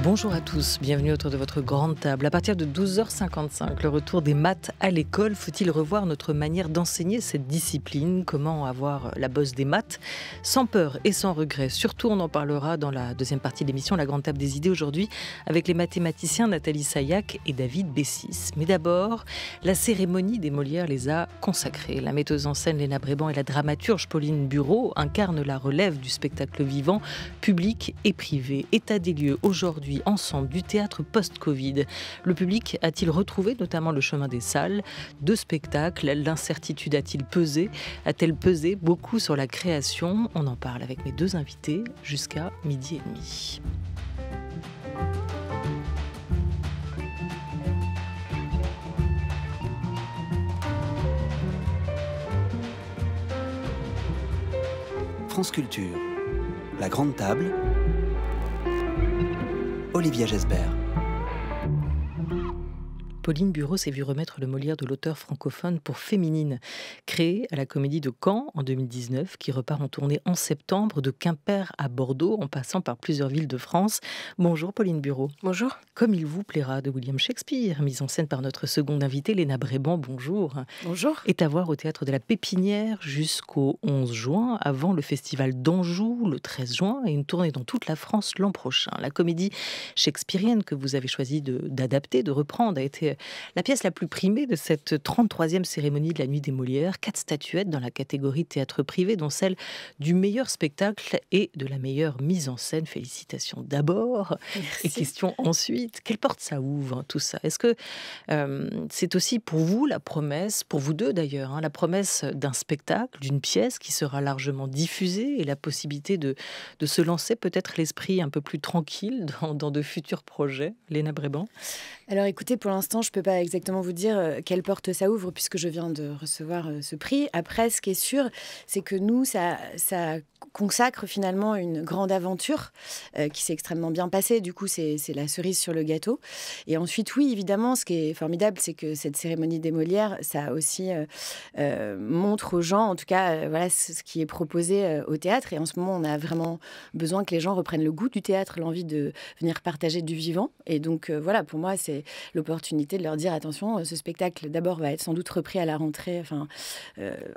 Bonjour à tous, bienvenue autour de votre grande table. À partir de 12h55, le retour des maths à l'école. Faut-il revoir notre manière d'enseigner cette discipline? Comment avoir la bosse des maths sans peur et sans regret? Surtout, on en parlera dans la deuxième partie de l'émission, la grande table des idées, aujourd'hui, avec les mathématiciens Nathalie Sayac et David Bessis. Mais d'abord, la cérémonie des Molières les a consacrés. La metteuse en scène Léna Bréban et la dramaturge Pauline Bureau incarnent la relève du spectacle vivant, public et privé. État des lieux aujourd'hui ensemble du théâtre post-Covid. Le public a-t-il retrouvé notamment le chemin des salles, de spectacles? L'incertitude a-t-elle pesé beaucoup sur la création? On en parle avec mes deux invités jusqu'à 12h30. France Culture, la grande table, Olivia Gesbert. Pauline Bureau s'est vue remettre le Molière de l'auteur francophone pour Féminine, créé à la Comédie de Caen en 2019, qui repart en tournée en septembre de Quimper à Bordeaux, en passant par plusieurs villes de France. Bonjour Pauline Bureau. Bonjour. Comme il vous plaira de William Shakespeare, mise en scène par notre seconde invitée, Léna Bréban, bonjour. Bonjour. Est à voir au Théâtre de la Pépinière jusqu'au 11 juin, avant le Festival d'Anjou le 13 juin et une tournée dans toute la France l'an prochain. La comédie shakespearienne que vous avez choisi d'adapter, de reprendre, a été la pièce la plus primée de cette 33e cérémonie de la Nuit des Molières. 4 statuettes dans la catégorie théâtre privé, dont celle du meilleur spectacle et de la meilleure mise en scène. Félicitations d'abord. Merci. Et question ensuite, quelle porte ça ouvre, tout ça? Est-ce que c'est aussi pour vous la promesse, pour vous deux d'ailleurs, la promesse d'un spectacle, d'une pièce qui sera largement diffusée et la possibilité de se lancer peut-être l'esprit un peu plus tranquille dans de futurs projets? Léna Bréban. Alors écoutez, pour l'instant, je ne peux pas exactement vous dire quelle porte ça ouvre puisque je viens de recevoir ce prix. Après, ce qui est sûr, c'est que nous, ça consacre finalement une grande aventure qui s'est extrêmement bien passée. Du coup, c'est la cerise sur le gâteau. Et ensuite, oui, évidemment, ce qui est formidable, c'est que cette cérémonie des Molières, ça aussi montre aux gens, en tout cas, voilà ce qui est proposé au théâtre. Et en ce moment, on a vraiment besoin que les gens reprennent le goût du théâtre, l'envie de venir partager du vivant. Et donc, voilà, pour moi, c'est l'opportunité de leur dire attention, ce spectacle d'abord va être sans doute repris à la rentrée,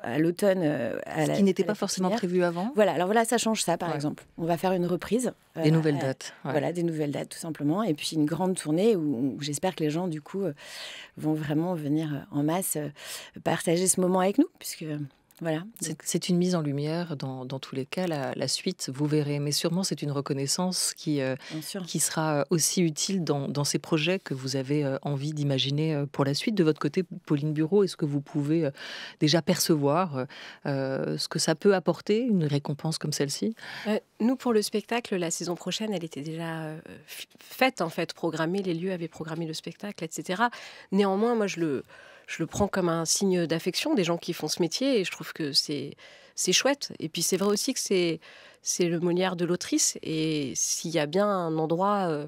à l'automne. Ce qui n'était pas forcément prévu avant. Voilà, alors voilà, ça change ça par exemple. On va faire une reprise. Des nouvelles dates. Ouais. Voilà, des nouvelles dates tout simplement. Et puis une grande tournée où j'espère que les gens du coup vont vraiment venir en masse partager ce moment avec nous, puisque... Voilà. C'est une mise en lumière dans tous les cas, la suite, vous verrez. Mais sûrement, c'est une reconnaissance qui sera aussi utile dans ces projets que vous avez envie d'imaginer pour la suite. De votre côté, Pauline Bureau, est-ce que vous pouvez déjà percevoir ce que ça peut apporter, une récompense comme celle-ci? Nous, pour le spectacle, la saison prochaine, elle était déjà faite, en fait, programmée. Les lieux avaient programmé le spectacle, etc. Néanmoins, moi, je le prends comme un signe d'affection des gens qui font ce métier et je trouve que c'est chouette. Et puis c'est vrai aussi que c'est le Molière de l'autrice et s'il y a bien un endroit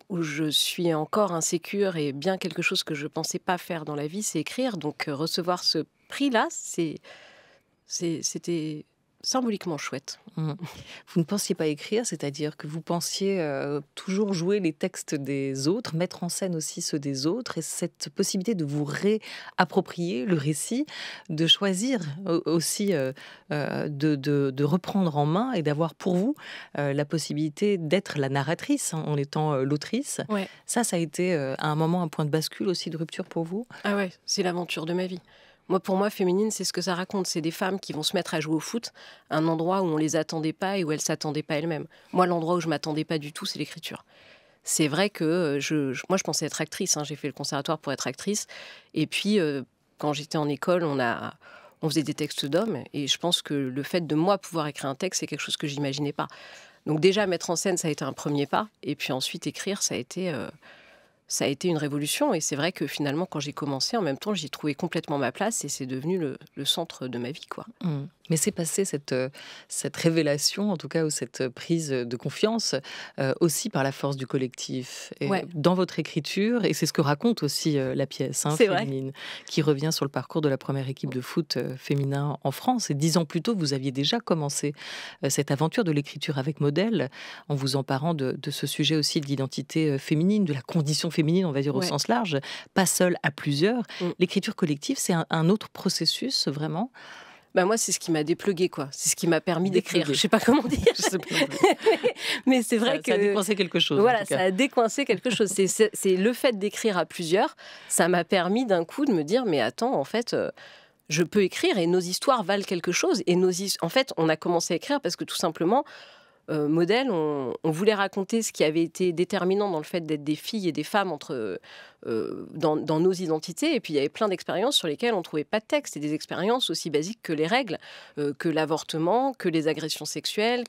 où je suis encore insécure et bien quelque chose que je ne pensais pas faire dans la vie, c'est écrire. Donc recevoir ce prix-là, c'était symboliquement chouette. Vous ne pensiez pas écrire, c'est-à-dire que vous pensiez toujours jouer les textes des autres, mettre en scène aussi ceux des autres, et cette possibilité de vous réapproprier le récit, de choisir aussi de reprendre en main et d'avoir pour vous la possibilité d'être la narratrice en étant l'autrice. Ouais. Ça a été à un moment un point de bascule aussi de rupture pour vous? Ah ouais, c'est l'aventure de ma vie. Pour moi, Féminine, c'est ce que ça raconte. C'est des femmes qui vont se mettre à jouer au foot, un endroit où on les attendait pas et où elles s'attendaient pas elles-mêmes. Moi, l'endroit où je m'attendais pas du tout, c'est l'écriture. C'est vrai que moi, je pensais être actrice. J'ai fait le conservatoire pour être actrice. Et puis, quand j'étais en école, on faisait des textes d'hommes. Et je pense que le fait de moi pouvoir écrire un texte, c'est quelque chose que j'imaginais pas. Donc déjà, mettre en scène, ça a été un premier pas. Et puis ensuite, écrire, ça a été ça a été une révolution. Et c'est vrai que finalement, quand j'ai commencé, en même temps, j'y trouvais complètement ma place et c'est devenu le centre de ma vie, quoi. Mais c'est passé cette révélation, en tout cas, ou cette prise de confiance, aussi par la force du collectif. Et dans votre écriture, et c'est ce que raconte aussi la pièce féminine, qui revient sur le parcours de la première équipe de foot féminin en France. Et 10 ans plus tôt, vous aviez déjà commencé cette aventure de l'écriture avec Modèle, en vous emparant de ce sujet aussi de l'identité féminine, de la condition féminine, on va dire au sens large, pas seule, à plusieurs. L'écriture collective, c'est un autre processus, vraiment. Moi, c'est ce qui m'a déplugué, quoi. C'est ce qui m'a permis d'écrire. Je ne sais pas comment dire. Je sais pas mais c'est vrai que... Ça a décoincé quelque chose. Voilà, ça a décoincé quelque chose. C'est le fait d'écrire à plusieurs, ça m'a permis d'un coup de me dire, mais attends, en fait... je peux écrire et nos histoires valent quelque chose. Et en fait, on a commencé à écrire parce que tout simplement, Modèle, on voulait raconter ce qui avait été déterminant dans le fait d'être des filles et des femmes dans nos identités. Et puis, il y avait plein d'expériences sur lesquelles on ne trouvait pas de texte. Et des expériences aussi basiques que les règles, que l'avortement, que les agressions sexuelles.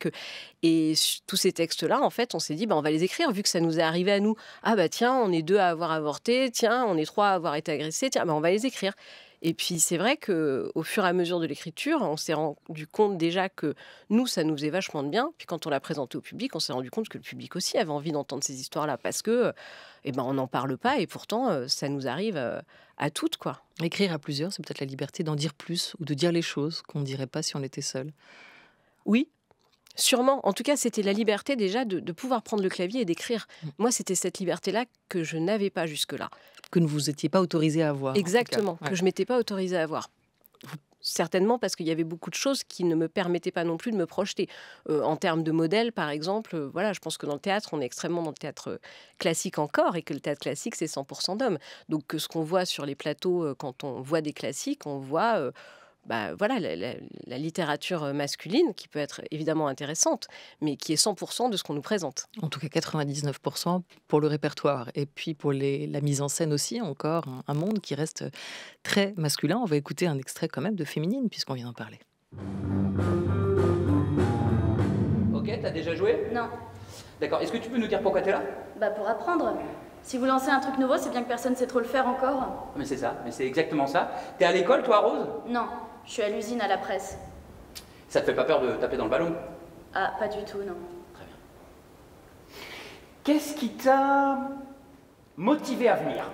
Et tous ces textes-là, en fait, on s'est dit, on va les écrire vu que ça nous est arrivé à nous. Ah tiens, on est 2 à avoir avorté. Tiens, on est 3 à avoir été agressés. Tiens, on va les écrire. Et puis, c'est vrai qu'au fur et à mesure de l'écriture, on s'est rendu compte déjà que nous, ça nous faisait vachement de bien. Puis quand on l'a présenté au public, on s'est rendu compte que le public aussi avait envie d'entendre ces histoires-là parce que, on n'en parle pas et pourtant, ça nous arrive à toutes, quoi. Écrire à plusieurs, c'est peut-être la liberté d'en dire plus ou de dire les choses qu'on ne dirait pas si on était seul. Oui. Sûrement. En tout cas, c'était la liberté déjà de pouvoir prendre le clavier et d'écrire. Moi, c'était cette liberté-là que je n'avais pas jusque-là. Que ne vous étiez pas autorisé à avoir. Exactement, que je ne m'étais pas autorisée à avoir. Certainement parce qu'il y avait beaucoup de choses qui ne me permettaient pas non plus de me projeter. En termes de modèle, par exemple, je pense que dans le théâtre, on est extrêmement dans le théâtre classique encore, et que le théâtre classique, c'est 100% d'hommes. Donc, ce qu'on voit sur les plateaux, quand on voit des classiques, on voit... la littérature masculine qui peut être évidemment intéressante, mais qui est 100% de ce qu'on nous présente. En tout cas, 99% pour le répertoire. Et puis pour la mise en scène aussi, encore un monde qui reste très masculin. On va écouter un extrait quand même de Féminine, puisqu'on vient d'en parler. Ok, t'as déjà joué ? Non. D'accord, est-ce que tu peux nous dire pourquoi t'es là ? Pour apprendre. Si vous lancez un truc nouveau, c'est bien que personne ne sait trop le faire encore. Mais c'est ça, mais c'est exactement ça. T'es à l'école, toi, Rose ? Non, je suis à l'usine à la presse. Ça te fait pas peur de taper dans le ballon ? Ah, pas du tout, non. Très bien. Qu'est-ce qui t'a motivé à venir ?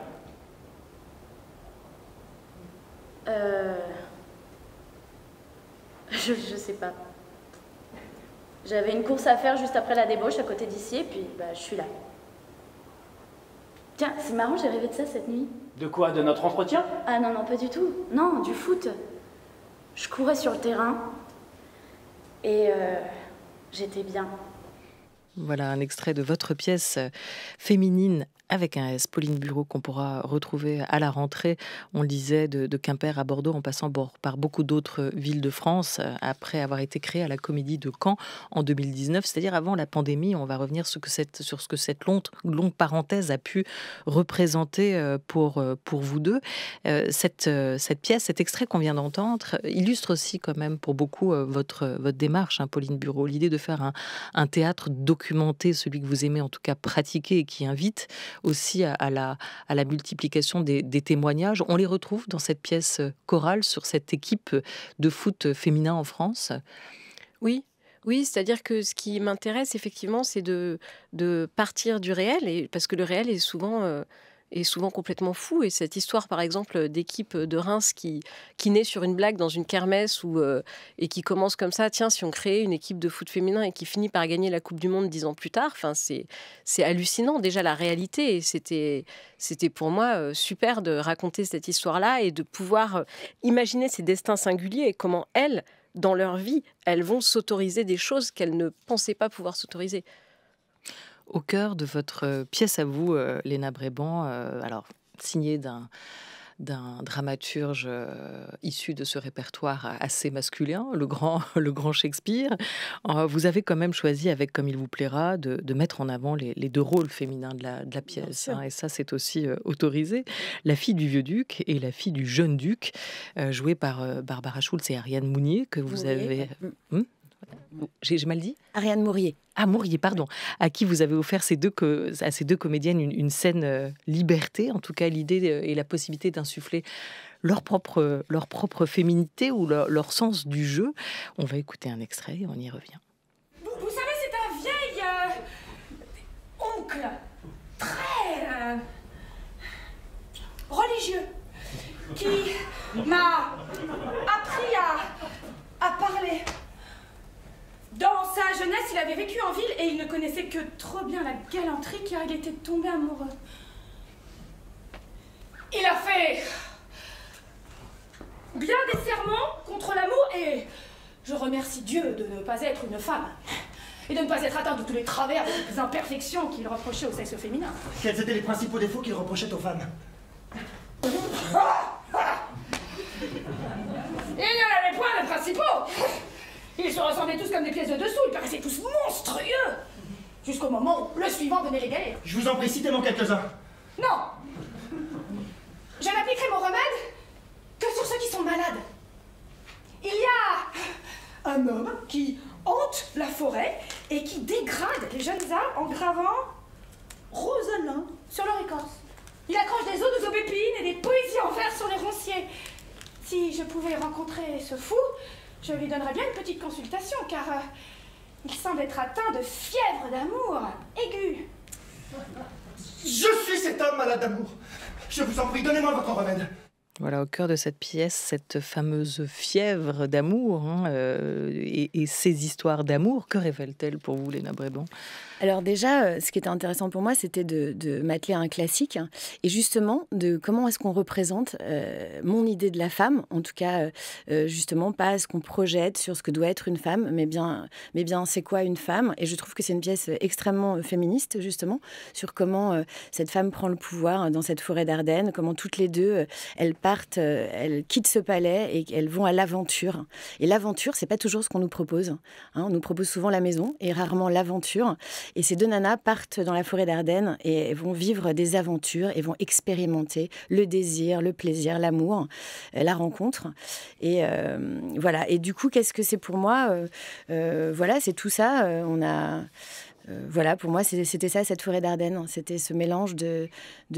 Je sais pas. J'avais une course à faire juste après la débauche à côté d'ici, et puis je suis là. Tiens, c'est marrant, j'ai rêvé de ça cette nuit. De quoi ? De notre entretien ? Ah non, pas du tout. Non, du foot. Je courais sur le terrain et j'étais bien. Voilà un extrait de votre pièce Féminine avec un S, Pauline Bureau, qu'on pourra retrouver à la rentrée. On le disait, de Quimper à Bordeaux, en passant par beaucoup d'autres villes de France, après avoir été créée à la Comédie de Caen en 2019, c'est-à-dire avant la pandémie. On va revenir sur ce que cette longue parenthèse a pu représenter pour vous deux. Cette pièce, cet extrait qu'on vient d'entendre, illustre aussi quand même pour beaucoup votre démarche, Pauline Bureau, l'idée de faire un théâtre documenté, celui que vous aimez en tout cas pratiquer, et qui invite aussi à la multiplication des témoignages. On les retrouve dans cette pièce chorale sur cette équipe de foot féminin en France. Oui, c'est-à-dire que ce qui m'intéresse effectivement, c'est de partir du réel, parce que le réel est souvent complètement fou. Et cette histoire, par exemple, d'équipe de Reims qui naît sur une blague dans une kermesse et qui commence comme ça, tiens, si on créait une équipe de foot féminin, et qui finit par gagner la Coupe du Monde 10 ans plus tard, c'est hallucinant, déjà la réalité. Et c'était pour moi super de raconter cette histoire-là et de pouvoir imaginer ces destins singuliers et comment elles, dans leur vie, elles vont s'autoriser des choses qu'elles ne pensaient pas pouvoir s'autoriser. Au cœur de votre pièce à vous, Léna Bréban, alors signée d'un dramaturge issu de ce répertoire assez masculin, le grand Shakespeare, vous avez quand même choisi, avec Comme il vous plaira, de mettre en avant les deux rôles féminins de la pièce. Et ça, c'est aussi autorisé. La fille du vieux duc et la fille du jeune duc, jouée par Barbara Schulz et Ariane Mounier, que vous avez... J'ai mal dit ? Ariane Mourier. Ah, Mourier, pardon. À qui vous avez offert à ces deux comédiennes une scène liberté, en tout cas l'idée et la possibilité d'insuffler leur propre féminité ou leur sens du jeu. On va écouter un extrait et on y revient. Vous savez, c'est un vieil oncle, très religieux, qui m'a appris à parler. Dans sa jeunesse, il avait vécu en ville et il ne connaissait que trop bien la galanterie car il était tombé amoureux. Il a fait bien des serments contre l'amour et je remercie Dieu de ne pas être une femme et de ne pas être atteint de tous les travers, de les imperfections qu'il reprochait au sexe féminin. Quels étaient les principaux défauts qu'il reprochait aux femmes? Il n'y en avait point de principaux. Ils se ressemblaient tous comme des pièces de dessous, ils paraissaient tous monstrueux. Jusqu'au moment où le suivant venait l'égaler. Je vous en prie, citez-moi quelques-uns. Non. Je n'appliquerai mon remède que sur ceux qui sont malades. Il y a un homme qui hante la forêt et qui dégrade les jeunes arbres en gravant Rosalind sur leur écorce. Il accroche des os aubépines et des poésies en vers sur les ronciers. Si je pouvais rencontrer ce fou, je lui donnerais bien une petite consultation, car il semble être atteint de fièvre d'amour aiguë. Je suis cet homme malade d'amour. Je vous en prie, donnez-moi votre remède. Voilà, au cœur de cette pièce, cette fameuse fièvre d'amour et ces histoires d'amour. Que révèlent-elles pour vous, Léna Bréban ? Alors déjà, ce qui était intéressant pour moi, c'était de m'atteler à un classique et justement de comment est-ce qu'on représente mon idée de la femme, en tout cas justement pas ce qu'on projette sur ce que doit être une femme, mais bien c'est quoi une femme. Et je trouve que c'est une pièce extrêmement féministe justement sur comment cette femme prend le pouvoir dans cette forêt d'Ardennes, comment toutes les deux elles partent, elles quittent ce palais et elles vont à l'aventure. Et l'aventure, c'est pas toujours ce qu'on nous propose. On nous propose souvent la maison et rarement l'aventure. Et ces deux nanas partent dans la forêt d'Ardennes et vont vivre des aventures et vont expérimenter le désir, le plaisir, l'amour, la rencontre. Et voilà. Et du coup, qu'est-ce que c'est pour moi ? Voilà, c'est tout ça. Voilà, pour moi, c'était ça, cette forêt d'Ardennes. C'était ce mélange de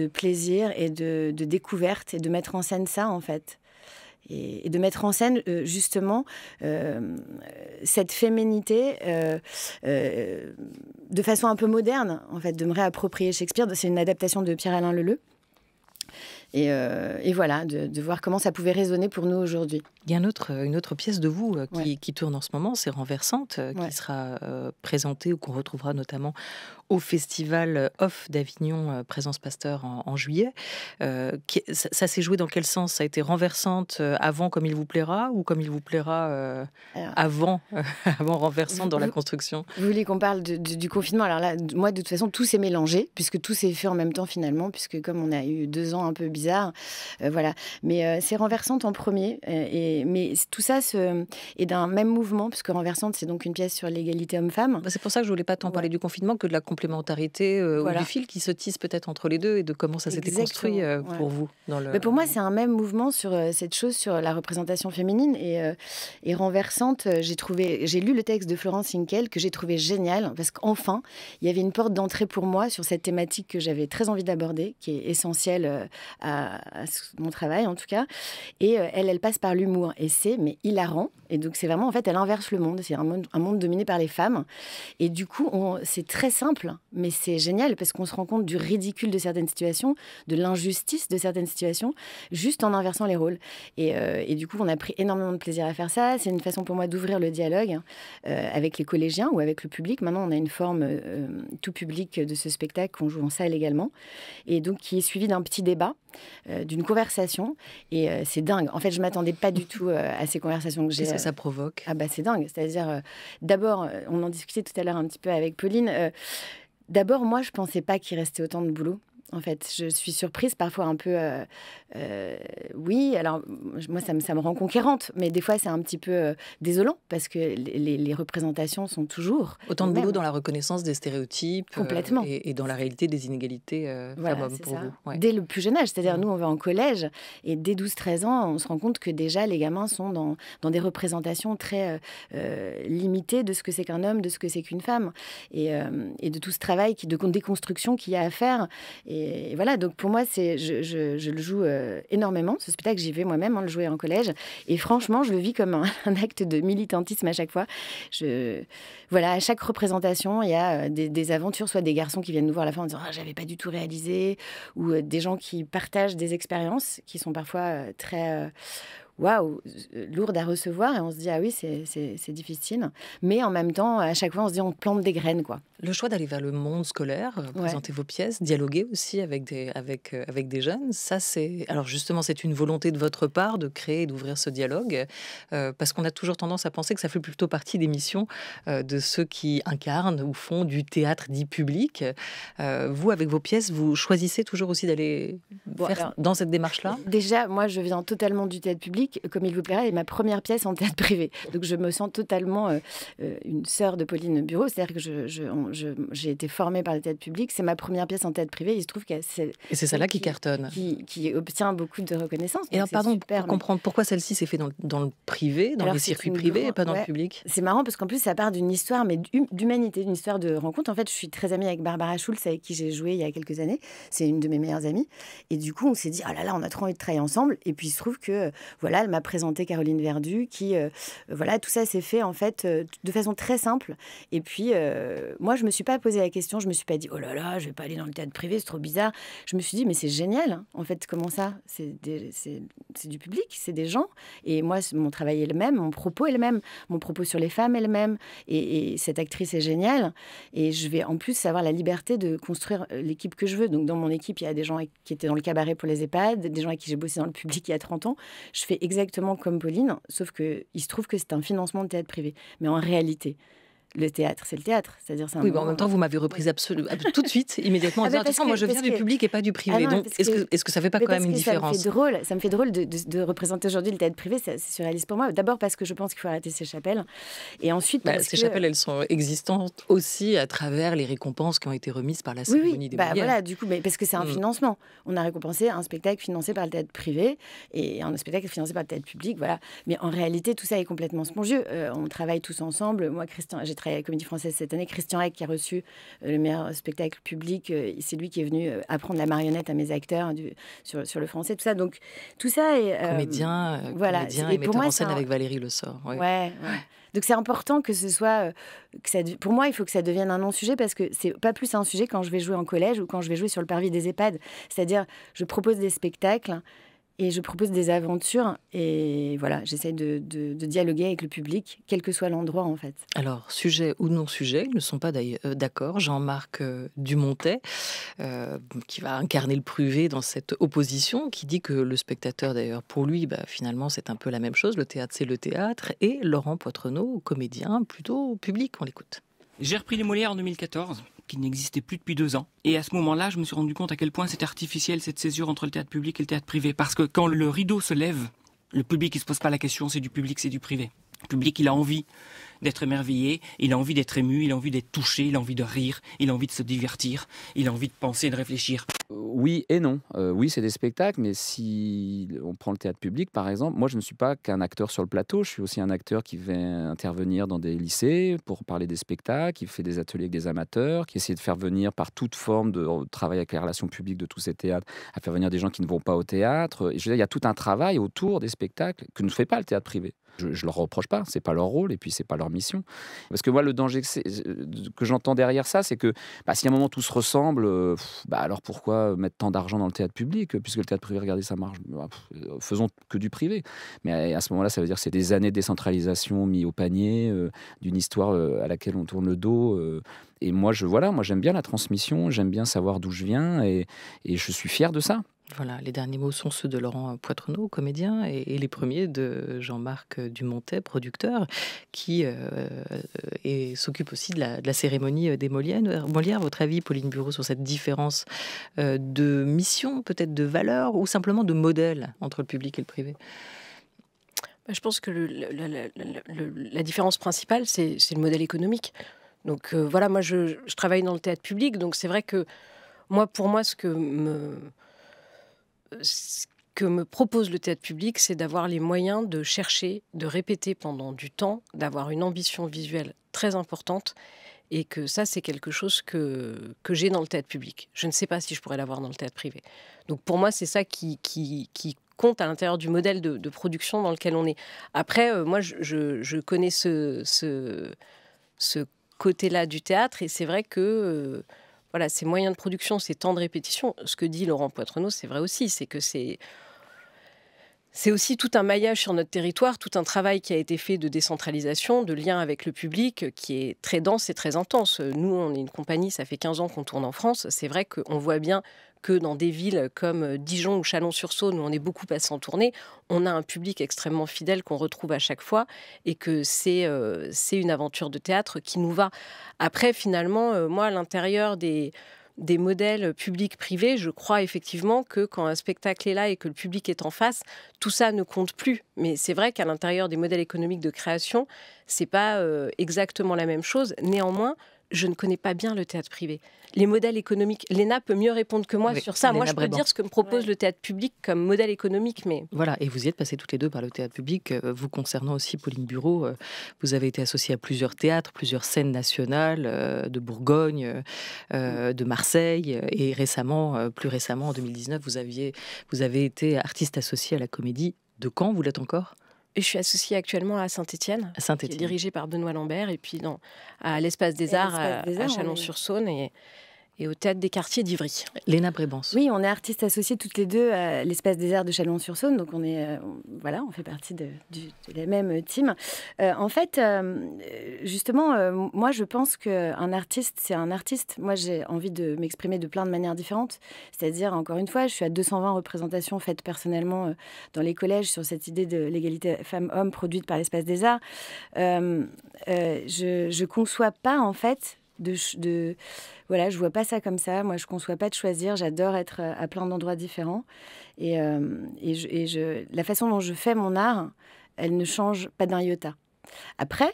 plaisir et de découverte et de mettre en scène ça, en fait. Et de mettre en scène, justement, cette féminité de façon un peu moderne, en fait, de me réapproprier Shakespeare. C'est une adaptation de Pierre-Alain Leleux. Et voilà, de voir comment ça pouvait résonner pour nous aujourd'hui. Il y a une autre pièce de vous qui tourne en ce moment, c'est Renversante, qui sera présentée ou qu'on retrouvera notamment au Festival Off d'Avignon, Présence Pasteur en juillet. Ça s'est joué dans quel sens ? Ça a été Renversante avant Comme il vous plaira ou Comme il vous plaira avant Renversante dans la construction ? Vous voulez qu'on parle du confinement ? Alors là, moi, de toute façon, tout s'est mélangé, puisque tout s'est fait en même temps finalement, puisque comme on a eu 2 ans un peu bizarres, voilà. Mais c'est Renversante en premier, mais tout ça est d'un même mouvement, puisque Renversante, c'est donc une pièce sur l'égalité homme-femme. C'est pour ça que je voulais pas tant parler du confinement que de la complémentarité ou du fil qui se tisse peut-être entre les deux et de comment ça s'était construit pour vous. Mais pour moi, c'est un même mouvement sur cette chose, sur la représentation féminine. Et Renversante, j'ai lu le texte de Florence Hinkel que j'ai trouvé génial, parce qu'enfin, il y avait une porte d'entrée pour moi sur cette thématique que j'avais très envie d'aborder, qui est essentielle à mon travail en tout cas. Et elle passe par l'humour. Et c'est hilarant. Et donc, c'est vraiment, en fait, elle inverse le monde. C'est un monde dominé par les femmes. Et du coup, c'est très simple, mais c'est génial parce qu'on se rend compte du ridicule de certaines situations, de l'injustice de certaines situations, juste en inversant les rôles. Et du coup, on a pris énormément de plaisir à faire ça. C'est une façon pour moi d'ouvrir le dialogue avec les collégiens ou avec le public. Maintenant, on a une forme tout public de ce spectacle qu'on joue en salle également. Et donc, qui est suivi d'un petit débat, d'une conversation. Et c'est dingue. En fait, je ne m'attendais pas du tout à ces conversations que j'ai. Qu'est-ce que ça provoque ? Ah bah, c'est dingue. C'est-à-dire, d'abord, on en discutait tout à l'heure un petit peu avec Pauline. D'abord, moi, je ne pensais pas qu'il restait autant de boulot. en fait. Je suis surprise, parfois un peu... oui, alors moi, ça me rend conquérante, mais des fois, c'est un petit peu désolant, parce que les représentations sont toujours... Autant de les mêmes. boulot dans la reconnaissance des stéréotypes Complètement. Et dans la réalité des inégalités femmes-hommes c'est pour ça. vous. Ouais. Dès le plus jeune âge, c'est-à-dire nous, on va en collège, et dès 12-13 ans, on se rend compte que déjà, les gamins sont dans des représentations très limitées de ce que c'est qu'un homme, de ce que c'est qu'une femme, et de tout ce travail de déconstruction qu'il y a à faire. Et voilà, donc pour moi, je le joue énormément. Ce spectacle, j'y vais moi-même, le jouer en collège. Et franchement, je le vis comme un acte de militantisme à chaque fois. Voilà, à chaque représentation, il y a des aventures, soit des garçons qui viennent nous voir à la fin en disant « j'avais pas du tout réalisé », ou des gens qui partagent des expériences qui sont parfois très... waouh, lourde à recevoir, et on se dit ah oui, c'est difficile, mais en même temps à chaque fois on se dit on plante des graines, quoi. Le choix d'aller vers le monde scolaire, présenter vos pièces, dialoguer aussi avec des jeunes, ça c'est... Alors justement, c'est une volonté de votre part de créer et d'ouvrir ce dialogue, parce qu'on a toujours tendance à penser que ça fait plutôt partie des missions de ceux qui incarnent ou font du théâtre dit public. Vous, avec vos pièces, vous choisissez toujours aussi d'aller faire dans cette démarche-là? Déjà, moi je viens totalement du théâtre public, comme il vous plaira, et ma première pièce en théâtre privé. Donc je me sens totalement une sœur de Pauline Bureau, c'est-à-dire que j'ai été formée par le théâtre public, c'est ma première pièce en théâtre privé, il se trouve que c'est... Et c'est celle-là qui cartonne. Qui obtient beaucoup de reconnaissance. Et alors, pardon, pour comprendre pourquoi celle-ci s'est faite dans le privé, dans les circuits privés et pas dans le public? C'est marrant parce qu'en plus, ça part d'une histoire, mais d'humanité, d'une histoire de rencontre. En fait, je suis très amie avec Barbara Schulz, avec qui j'ai joué il y a quelques années. C'est une de mes meilleures amies. Et du coup, on s'est dit, oh là là, on a trop envie de travailler ensemble. Et puis, il se trouve que, voilà, elle m'a présenté Caroline Verdu, qui, voilà, tout ça s'est fait, en fait, de façon très simple. Et puis, moi, je me suis pas posé la question, je me suis pas dit, oh là là, je vais pas aller dans le théâtre privé, c'est trop bizarre. Je me suis dit, mais c'est génial, hein. En fait, comment ça? C'est du public, c'est des gens. Et moi, mon travail est le même, mon propos est le même, mon propos sur les femmes est le même. Et cette actrice est géniale. Et je vais en plus avoir la liberté de construire l'équipe que je veux. Donc, dans mon équipe, il y a des gens qui étaient dans le cabaret pour les EHPAD, des gens avec qui j'ai bossé dans le public il y a 30 ans. Je fais exactement comme Pauline, sauf qu'il se trouve que c'est un financement de théâtre privé. Mais en réalité, le théâtre, c'est le théâtre. C'est-à-dire, c'est oui, en même temps, vous m'avez reprise tout de suite, immédiatement, en disant attention, moi je viens du public et pas du privé. Donc, est-ce que ça ne fait pas quand même une différence? Ça me fait drôle de représenter aujourd'hui le théâtre privé, c'est surréaliste pour moi. D'abord parce que je pense qu'il faut arrêter ces chapelles. Et ensuite, ces chapelles, elles sont existantes aussi à travers les récompenses qui ont été remises par la cérémonie des Molières. Voilà, du coup, parce que c'est un financement. On a récompensé un spectacle financé par le théâtre privé et un spectacle financé par le théâtre public. Voilà. Mais en réalité, tout ça est complètement spongieux. On travaille tous ensemble. Moi, Christian, j'ai travaillé à la Comédie Française cette année. Christian Eck qui a reçu le meilleur spectacle public. C'est lui qui est venu apprendre la marionnette à mes acteurs sur le français, tout ça. Donc, tout ça est... comédien et metteur en scène avec Valérie Le Sort. Ouais. Donc, c'est important que ce soit... pour moi, il faut que ça devienne un non-sujet parce que c'est pas plus un sujet quand je vais jouer en collège ou quand je vais jouer sur le parvis des EHPAD. C'est-à-dire, je propose des spectacles et je propose des aventures et voilà, j'essaie de dialoguer avec le public, quel que soit l'endroit en fait. Alors, sujet ou non-sujet, ils ne sont pas d'accord. Jean-Marc Dumontet, qui va incarner le privé dans cette opposition, qui dit que le spectateur, d'ailleurs, pour lui, finalement, c'est un peu la même chose. Le théâtre, c'est le théâtre. Et Laurent Poitrenaud, comédien, plutôt public, on l'écoute. J'ai repris les Molières en 2014, qui n'existaient plus depuis 2 ans. Et à ce moment-là, je me suis rendu compte à quel point c'était artificiel cette césure entre le théâtre public et le théâtre privé. Parce que quand le rideau se lève, le public il se pose pas la question, c'est du public, c'est du privé. Le public, il a envie d'être émerveillé, il a envie d'être ému, il a envie d'être touché, il a envie de rire, il a envie de se divertir, il a envie de penser et de réfléchir. Oui et non. Oui, c'est des spectacles, mais si on prend le théâtre public, par exemple, moi, je ne suis pas qu'un acteur sur le plateau, je suis aussi un acteur qui va intervenir dans des lycées pour parler des spectacles, qui fait des ateliers avec des amateurs, qui essaie de faire venir par toute forme de travail avec les relations publiques de tous ces théâtres, à faire venir des gens qui ne vont pas au théâtre. Et je veux dire, il y a tout un travail autour des spectacles que ne fait pas le théâtre privé. Je leur reproche pas, c'est pas leur rôle et puis c'est pas leur mission. Parce que moi, le danger que j'entends derrière ça, c'est que si à un moment tout se ressemble, alors pourquoi mettre tant d'argent dans le théâtre public puisque le théâtre privé, regardez, ça marche. Faisons que du privé. Mais à ce moment-là, ça veut dire que c'est des années de décentralisation mis au panier, d'une histoire à laquelle on tourne le dos. Et moi, j'aime bien la transmission, j'aime bien savoir d'où je viens et je suis fier de ça. Voilà, les derniers mots sont ceux de Laurent Poitrenaud, comédien, et les premiers de Jean-Marc Dumontet, producteur, qui s'occupe aussi de la cérémonie des Molières. Votre avis, Pauline Bureau, sur cette différence de mission, peut-être de valeur, ou simplement de modèle entre le public et le privé? Je pense que la différence principale, c'est le modèle économique. Donc voilà, moi je travaille dans le théâtre public, donc c'est vrai que pour moi, ce que me propose le théâtre public, c'est d'avoir les moyens de chercher, de répéter pendant du temps, d'avoir une ambition visuelle très importante, et que ça, c'est quelque chose que j'ai dans le théâtre public. Je ne sais pas si je pourrais l'avoir dans le théâtre privé. Donc pour moi, c'est ça qui compte à l'intérieur du modèle de production dans lequel on est. Après, moi, je connais ce côté-là du théâtre, et c'est vrai que voilà, ces moyens de production, ces temps de répétition, ce que dit Laurent Poitrenaud, c'est vrai aussi, c'est que c'est aussi tout un maillage sur notre territoire, tout un travail qui a été fait de décentralisation, de lien avec le public, qui est très dense et très intense. Nous, on est une compagnie, ça fait 15 ans qu'on tourne en France. C'est vrai qu'on voit bien que dans des villes comme Dijon ou Chalon-sur-Saône, où on est beaucoup passé en tournée, on a un public extrêmement fidèle qu'on retrouve à chaque fois, et que c'est une aventure de théâtre qui nous va. Après, finalement, moi, à l'intérieur des modèles publics-privés, je crois effectivement que quand un spectacle est là et que le public est en face, tout ça ne compte plus. Mais c'est vrai qu'à l'intérieur des modèles économiques de création, c'est pas exactement la même chose. Néanmoins, je ne connais pas bien le théâtre privé. Les modèles économiques, Léna peut mieux répondre que moi sur ça. Moi, je peux dire ce que me propose le théâtre public comme modèle économique. Mais voilà, et vous y êtes passées toutes les deux par le théâtre public. Vous concernant aussi, Pauline Bureau, vous avez été associée à plusieurs théâtres, plusieurs scènes nationales, de Bourgogne, de Marseille, et plus récemment, en 2019, vous avez été artiste associée à la Comédie de Caen. Vous l'êtes encore? Je suis associée actuellement à Saint-Étienne, qui est dirigée par Benoît Lambert, et puis à l'Espace des Arts à Chalon-sur-Saône et au Théâtre des Quartiers d'Ivry. Léna Brébance. Oui, on est artistes associés toutes les deux à l'Espace des Arts de Chalon-sur-Saône, donc on fait partie de la même team. En fait, justement, moi je pense qu'un artiste, c'est un artiste. Moi j'ai envie de m'exprimer de plein de manières différentes. C'est-à-dire, encore une fois, je suis à 220 représentations faites personnellement dans les collèges sur cette idée de l'égalité femmes-hommes produite par l'Espace des Arts. Je conçois pas, en fait, voilà, je vois pas ça comme ça. Moi, je conçois pas de choisir. J'adore être à plein d'endroits différents. Et la façon dont je fais mon art, elle ne change pas d'un iota. Après,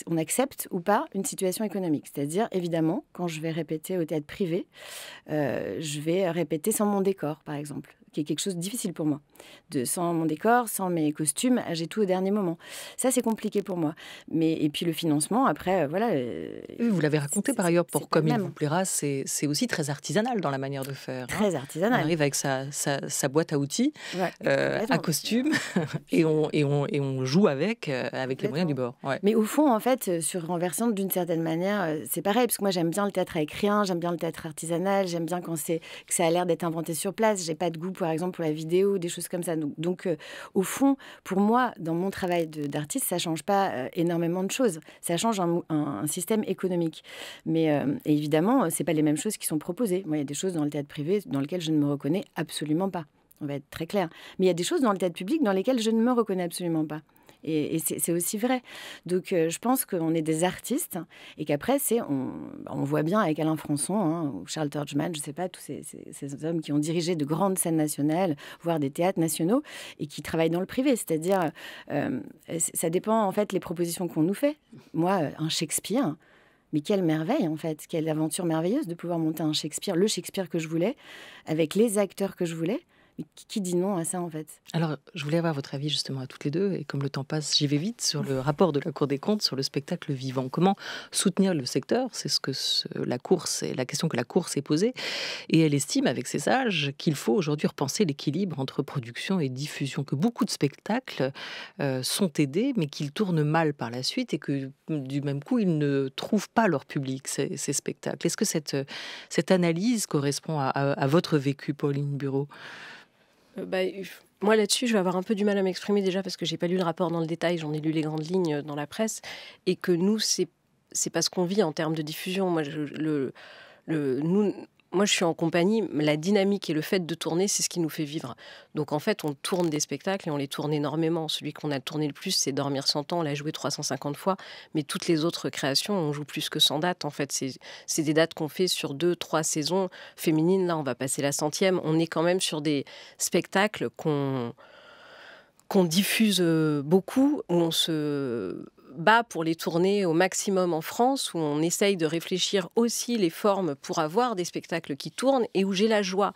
on accepte ou pas une situation économique. C'est-à-dire, évidemment, quand je vais répéter au théâtre privé, je vais répéter sans mon décor, par exemple, qui est quelque chose de difficile pour moi. Sans mon décor, sans mes costumes, j'ai tout au dernier moment. Ça, c'est compliqué pour moi. Et puis le financement, après, voilà... vous l'avez raconté par ailleurs, pour Comme il vous plaira, c'est aussi très artisanal dans la manière de faire. Très artisanal. On arrive avec sa boîte à outils, un costume, et on joue avec les moyens du bord. Ouais. Mais au fond, en fait, sur Renversante, d'une certaine manière, c'est pareil, parce que moi, j'aime bien le théâtre avec rien, j'aime bien le théâtre artisanal, j'aime bien que ça a l'air d'être inventé sur place. J'ai pas de goût, par exemple, pour la vidéo, des choses comme ça. Donc au fond, pour moi, dans mon travail d'artiste, ça change pas énormément de choses. Ça change un système économique. Mais évidemment, c'est pas les mêmes choses qui sont proposées. Moi, il y a des choses dans le théâtre privé dans lesquelles je ne me reconnais absolument pas. On va être très clair. Mais il y a des choses dans le théâtre public dans lesquelles je ne me reconnais absolument pas. Et c'est aussi vrai. Donc, je pense qu'on est des artistes et qu'après, on voit bien avec Alain Françon ou Charles Turgeman, je ne sais pas, tous ces hommes qui ont dirigé de grandes scènes nationales, voire des théâtres nationaux, et qui travaillent dans le privé. C'est-à-dire, ça dépend, en fait, les propositions qu'on nous fait. Moi, un Shakespeare... Mais quelle merveille, en fait. Quelle aventure merveilleuse de pouvoir monter un Shakespeare, le Shakespeare que je voulais, avec les acteurs que je voulais. Mais qui dit non à ça, en fait? Alors, je voulais avoir votre avis, justement, à toutes les deux. Et comme le temps passe, j'y vais vite, sur le rapport de la Cour des comptes sur le spectacle vivant. Comment soutenir le secteur? C'est la question que la Cour s'est posée. Et elle estime, avec ses sages, qu'il faut aujourd'hui repenser l'équilibre entre production et diffusion. Que beaucoup de spectacles sont aidés, mais qu'ils tournent mal par la suite et que, du même coup, ils ne trouvent pas leur public, ces spectacles. Est-ce que cette analyse correspond à votre vécu, Pauline Bureau? Moi, là-dessus, je vais avoir un peu du mal à m'exprimer déjà parce que j'ai pas lu le rapport dans le détail, j'en ai lu les grandes lignes dans la presse, et que nous, c'est pas ce qu'on vit en termes de diffusion. Moi, moi, je suis en compagnie. La dynamique et le fait de tourner, c'est ce qui nous fait vivre. Donc, en fait, on tourne des spectacles et on les tourne énormément. Celui qu'on a tourné le plus, c'est Dormir 100 ans. On l'a joué 350 fois. Mais toutes les autres créations, on joue plus que 100 dates. En fait, c'est des dates qu'on fait sur 2-3 saisons féminines. Là, on va passer la 100e. On est quand même sur des spectacles qu'on diffuse beaucoup, où on se bat pour les tourner au maximum en France, où on essaye de réfléchir aussi les formes pour avoir des spectacles qui tournent, et où j'ai la joie,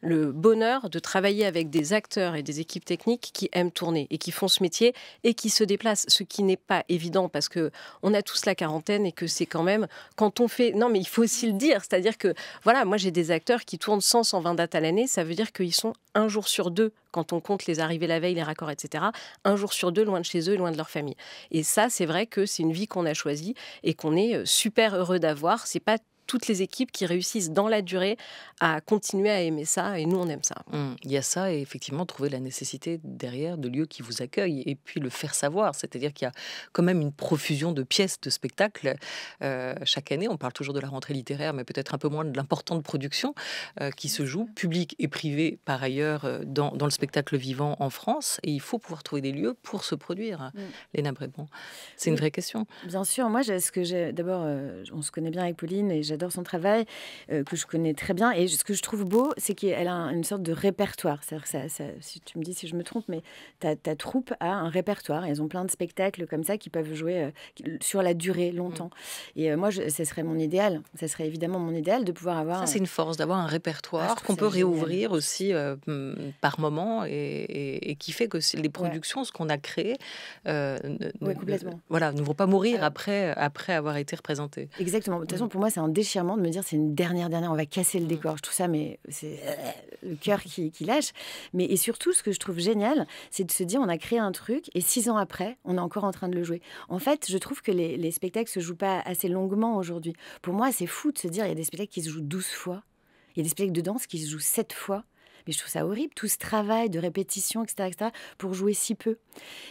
le bonheur de travailler avec des acteurs et des équipes techniques qui aiment tourner et qui font ce métier et qui se déplacent, ce qui n'est pas évident parce que on a tous la quarantaine et que c'est quand même quand on fait... Non, mais il faut aussi le dire, c'est-à-dire que voilà, moi j'ai des acteurs qui tournent 100-120 dates à l'année, ça veut dire qu'ils sont un jour sur deux, quand on compte les arrivées la veille, les raccords, etc., un jour sur deux loin de chez eux et loin de leur famille. Et ça, c'est vrai que c'est une vie qu'on a choisie et qu'on est super heureux d'avoir. C'est pas toutes les équipes qui réussissent dans la durée à continuer à aimer ça, et nous on aime ça. Il y a ça, et effectivement trouver la nécessité derrière de lieux qui vous accueillent et puis le faire savoir, c'est-à-dire qu'il y a quand même une profusion de pièces de spectacles chaque année. On parle toujours de la rentrée littéraire, mais peut-être un peu moins de l'importante production qui se joue, publique et privée par ailleurs, dans le spectacle vivant en France, et il faut pouvoir trouver des lieux pour se produire. Léna Bréban, c'est une vraie question. Bien sûr, moi d'abord on se connaît bien avec Pauline et j'adore son travail, que je connais très bien. Et ce que je trouve beau, c'est qu'elle a une sorte de répertoire. C'est-à-dire que si tu me dis si je me trompe, mais ta troupe a un répertoire. Ils ont plein de spectacles comme ça qui peuvent jouer sur la durée, longtemps. Et moi, ce serait mon idéal. Ça serait évidemment mon idéal de pouvoir avoir... Ça, c'est une force, d'avoir un répertoire qu'on peut réouvrir aussi par moment et qui fait que les productions, ce qu'on a créé, complètement. Ne vont pas mourir après avoir été représentées. Exactement. De toute façon, pour moi, c'est un déchirement de me dire c'est une dernière, on va casser le décor. Je trouve ça, mais c'est le cœur qui lâche. Et surtout, ce que je trouve génial, c'est de se dire on a créé un truc et 6 ans après, on est encore en train de le jouer. En fait, je trouve que les spectacles se jouent pas assez longuement aujourd'hui. Pour moi, c'est fou de se dire il y a des spectacles qui se jouent 12 fois. Il y a des spectacles de danse qui se jouent 7 fois. Mais je trouve ça horrible, tout ce travail de répétition, etc., pour jouer si peu.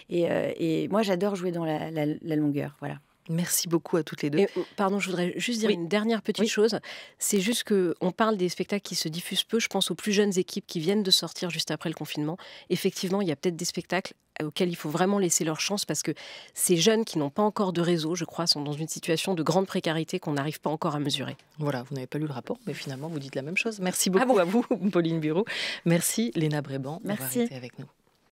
Et moi, j'adore jouer dans la longueur, voilà. Merci beaucoup à toutes les deux. Et, pardon, je voudrais juste dire une dernière petite chose. C'est juste qu'on parle des spectacles qui se diffusent peu. Je pense aux plus jeunes équipes qui viennent de sortir juste après le confinement. Effectivement, il y a peut-être des spectacles auxquels il faut vraiment laisser leur chance parce que ces jeunes qui n'ont pas encore de réseau, je crois, sont dans une situation de grande précarité qu'on n'arrive pas encore à mesurer. Voilà, vous n'avez pas lu le rapport, mais finalement, vous dites la même chose. Merci beaucoup à vous, Pauline Bureau. Merci, Léna Bréban, d'avoir été avec nous.